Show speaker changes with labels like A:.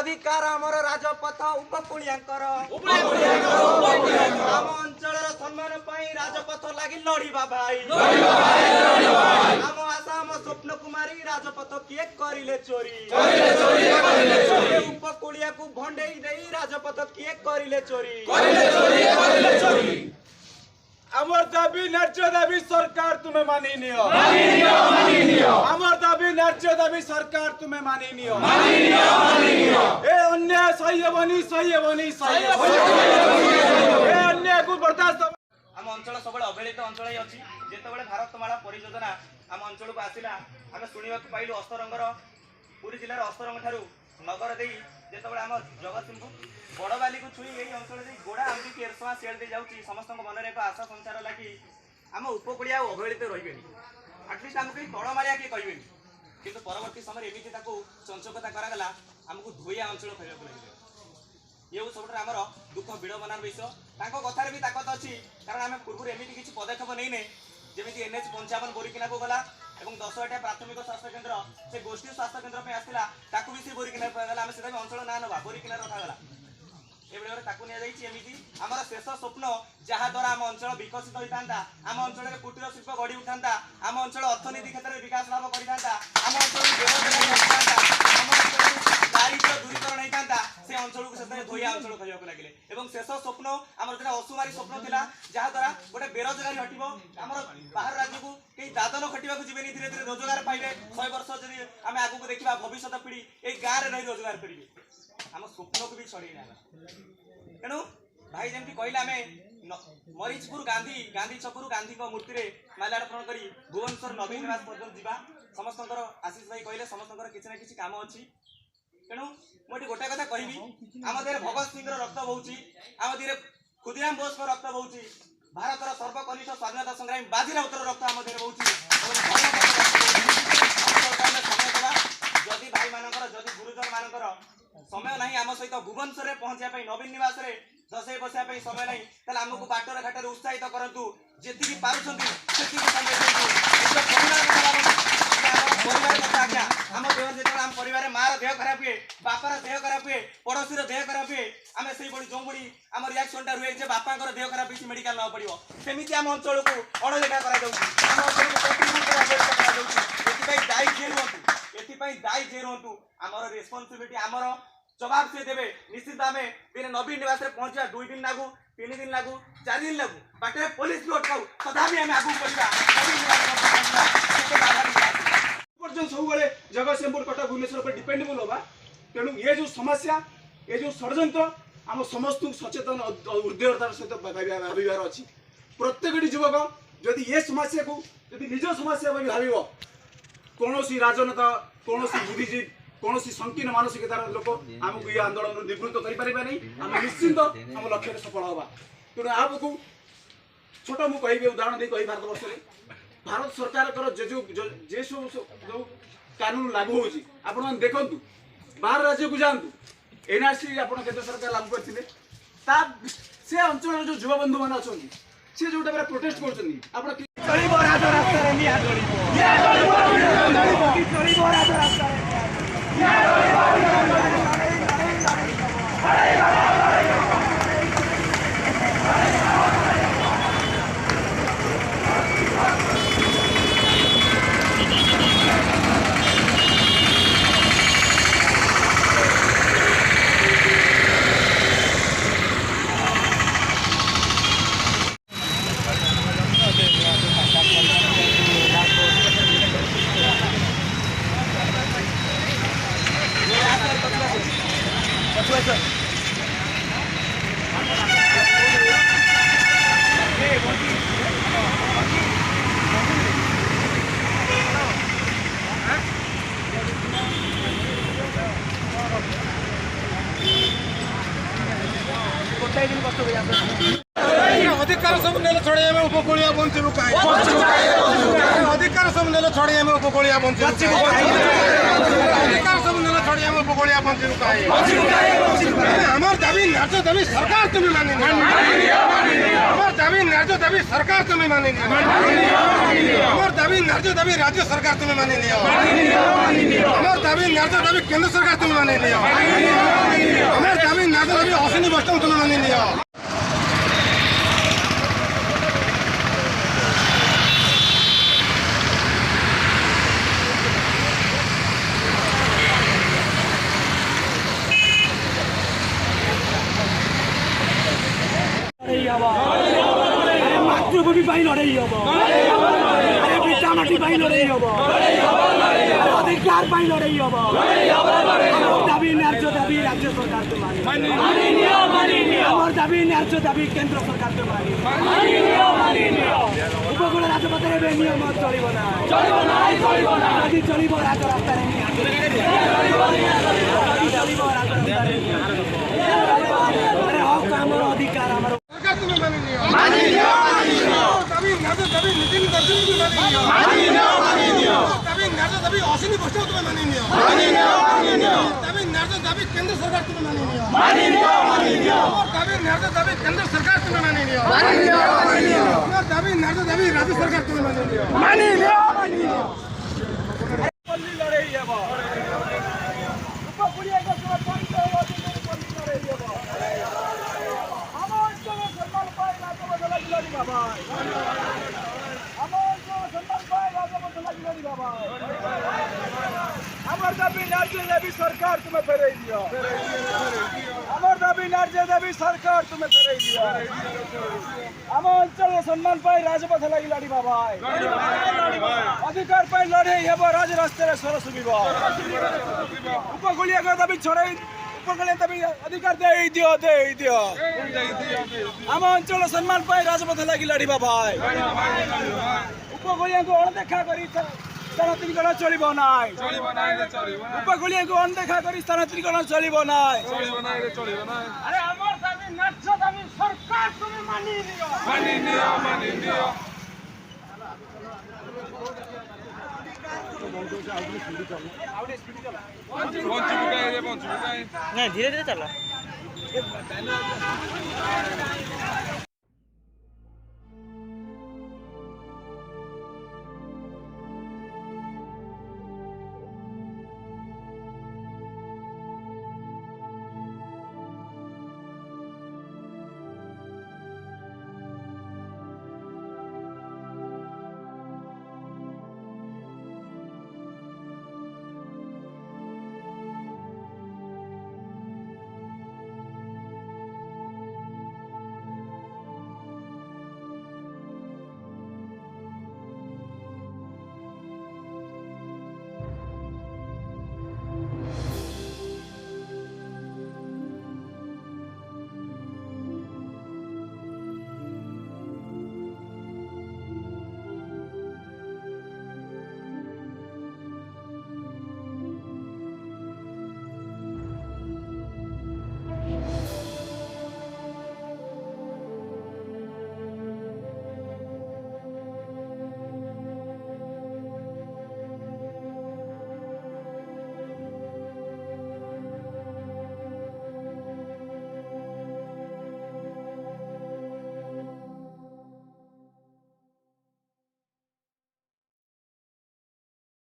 A: अधिकार आमर राजपथ उपकूलियांकर आम अंचल सम्मान राजपथ लगी लड़िबा भाई आम आशा आम स्वप्न कुमारी राजपथ किए करिले चोरी उपकूलिया को भंडे राजपथ किए करिले चोरी
B: आमर दाबी न्याय दाबी सरकार तुम्हें मानी नियो आमर दाबी न्याय दाबी सरकार तुम्हें मानी नियो ए अन्याय सही हेबनी ए अन्याय को बर्दाश्त
A: आम अंचल सब अवहेलित अंचल ही अच्छी जितेबाला भारतमाला परियोजना आम अंचल को आसला आम शुणा पाइलु अस्तरंगर पुरी जिलार अस्तरंग ठारू नगर दे जितेबाला आम जगतसिंहपुर बड़बाली को छुई यही अंचल गोड़ा आमटी केरसमा सेल दे जाऊँगी समस्त मन एक आशा संचार लगी आम उपकूलिया अवहेलित रही आटलिस्ट आमको कहीं तड़माड़िया किए कहे किंतु परवर्ती समय एमती चंचकता करागला आमको धोइया अंचल कहवा लगे ये सब आमर दुख विड़ंबनार विषय कथार भी ताकत अच्छी कारण आम पूर्व एमती किसी पदक्षेप नहीं जमी NH 55 बोरिकिना को गला और 10टा प्राथमिक स्वास्थ्य केन्द्र से गोष्ठी स्वास्थ्य केन्द्र में आसला भी से बोरिकिना गला आम से अंचल ना ना बोरिकिना रखागला आमर शेष स्वप्न जहाँ द्वारा आम अंचल विकसित होता आम अंचल कुटीर शिल्प गढ़ी उठा आम अंचल अर्थनीति क्षेत्र में विकास लाभ करता आम अंचल दारिद्र्य दूरीकरण होता से अंचल को धोइया अंचल कहवा लगे और शेष स्वप्न आम जो असुमारी स्वप्न था जहाँ द्वारा गोटे बेरोजगारी हटब आम बाहर राज्य को कई दादन खटा जीवे धीरे धीरे रोजगार पाइबे 100 वर्ष जब आम आगे देखा भविष्य पीढ़ी ये गाँव में रही रोजगार करेंगे आम स्वप्न को भी छड़े तेणु भाई जमी कहले आम मरीचपुर गांधी छकु गांधी मूर्ति में माल्यार्पण कर भुवनेश्वर नवीन निवास पर्यटन जावा समस्त आशीष भाई कहले समस्त किसी ना कि काम अच्छी तेणु मुझे गोटे कथा कहि आम देह भगत सिंह रक्त बहुची आम देह खुदीराम बोस रक्त बहुची भारतर सर्वकनिष्ठ स्वाधीनता संग्रामी बाजी राउतर रक्त आम देह बहुची जदि भाई मानकर जदि गुरुजन मानकर समय नहीं आम सहित भुवनेश्वर पहुंचा नवीन निवास दसई बसा समय नहीं तेल आमको बाटर घाटर उत्साहित करूँ जी पार्टी समय परिवार कथा आज्ञा आम देह जो आम परिवार मार देह खराब हुए बापार देह खराब हुए पड़ोशी देह खराब हुए आम से जो बड़ी आम रिएक्शनटा रुए जे बापा देह खराब किसी मेडिकल ना पड़ो सेमती आम अंचल को अणदेखा दायी जे रुहतु आमर रेस्पॉन्सिबिलिटी आमर जवाब से देवे निश्चित आम दिन नवीन निवास पहुंचा 2 दिन लागू 3 दिन लागू 4 दिन लागू बाटे पुलिस भी अटकाऊ तथापि आम आगू
B: सब जगतसिंहपुर कटक भुवनेश्वर पर डिपेंडेबल होगा तेणु ये जो समस्या ये जो षड्यंत्र आम समस्त सचेतन उद्योगतार सहित भावार अच्छी प्रत्येक युवक जदि ये समस्या को निज समस्या भाव कौन राजनेता कौन बुद्धिजीवी कौन संकीर्ण मानसिकतार लोक आमको ये आंदोलन निवृत्त करें आम निश्चिंत आम लक्ष्य सफल हवा तेणु आपको छोट मुझे कहि उदाहरण दे कही भारत वर्ष में भारत सरकार जे सब जो कानून लागू होची आपण देखु बाहर राज्य को जातु NRC आप केंद्र सरकार लागू करते से अंचल जो युवा बंधु मान अच्छा सी जो प्रोटेस्ट कर अधिकार सब नेले छोड़े हमें उपकूलिया बंचू अधिकार सब नेले छोड़े हमें उपकूलिया बंचू अधिकार सब नेले छोड़े हमें उपकूलिया बंचू हमार दाबी न्याय दाबी सरकार तुम्हें मानी हमार दाबी न्याय दाबी सरकार तुम्हें मानी हमार दाबी न्याय दाबी राज्य सरकार तुम्हें मानी हमार दाबी
C: न्याय दाबी केंद्र सरकार तुम माने लियो हमारे दाबी न्याय दाबी अश्विनी वैष्णव तुम माने लियो
B: মাতৃভূমি পাই লড়াই হব পিতামাটি পাই লড়াই হব অধিকার পাই লড়াই হব দাবি ন্যায্য দাবি রাজ্য সরকার তো মানি আমার দাবি ন্যায্য দাবি কেন্দ্র সরকার তো মানি উপকূল রাজপথের বেনিয়ম চলিব না যদি চলিব রাজ রাস্তায় চলিব রাজ রাস্তায় হক আমার অধিকার আমার
C: सरकार तुम्हें माने लियो दाबी न्याय दाबी नितिन गडकरी तुम्हें माने लियो दाबी न्याय दाबी अश्विनी वैष्णव तुम्हें माने लियो दाबी न्याय दाबी केंद्र सरकार तुम्हें माने लियो दाबी न्याय दाबी केंद्र सरकार तुम्हें माने लियो दाबी न्याय दाबी राज्य सरकार तुम्हें माने लियो
B: পল্লী লড়াই হব উপকূলীয় গঠন বন্ধ হওয়া পল্লী লড়াই হব আমার জন্য সম্মান পাই রাজপথ লাগি বাবা আমার জন্য সম্মান পাই রাজপথ লাগি বাবা আমার দাবি ন্যায্য দাবি সরকার তুমি ফেরাই দিও আমার দাবি ন্যায্য দাবি সরকার তুমি ফেরাই দিও আমার অঞ্চলে সম্মান পাই রাজপথ লাগি লড়ি বাবা অধিকার পাই লড়াই হব রাজ রাস্তায় সরসুবিব উপকূলীয় দাবি ছড়াই উপকূলীয় দাবি অধিকার দেই দিও আমার অঞ্চলে সম্মান পাই রাজপথ লাগি লড়িবা ভাই উপকূলীয়কে অণদেখা করি স্থানান্তরীকরণ চলিব নাই উপকূলীয়কে অণদেখা করি স্থানান্তরীকরণ চলিব নাই আরে আমার দাবি ন্যায্য দাবি সরকার তুমি মানি নিও
D: না ধীরে ধীরে চালা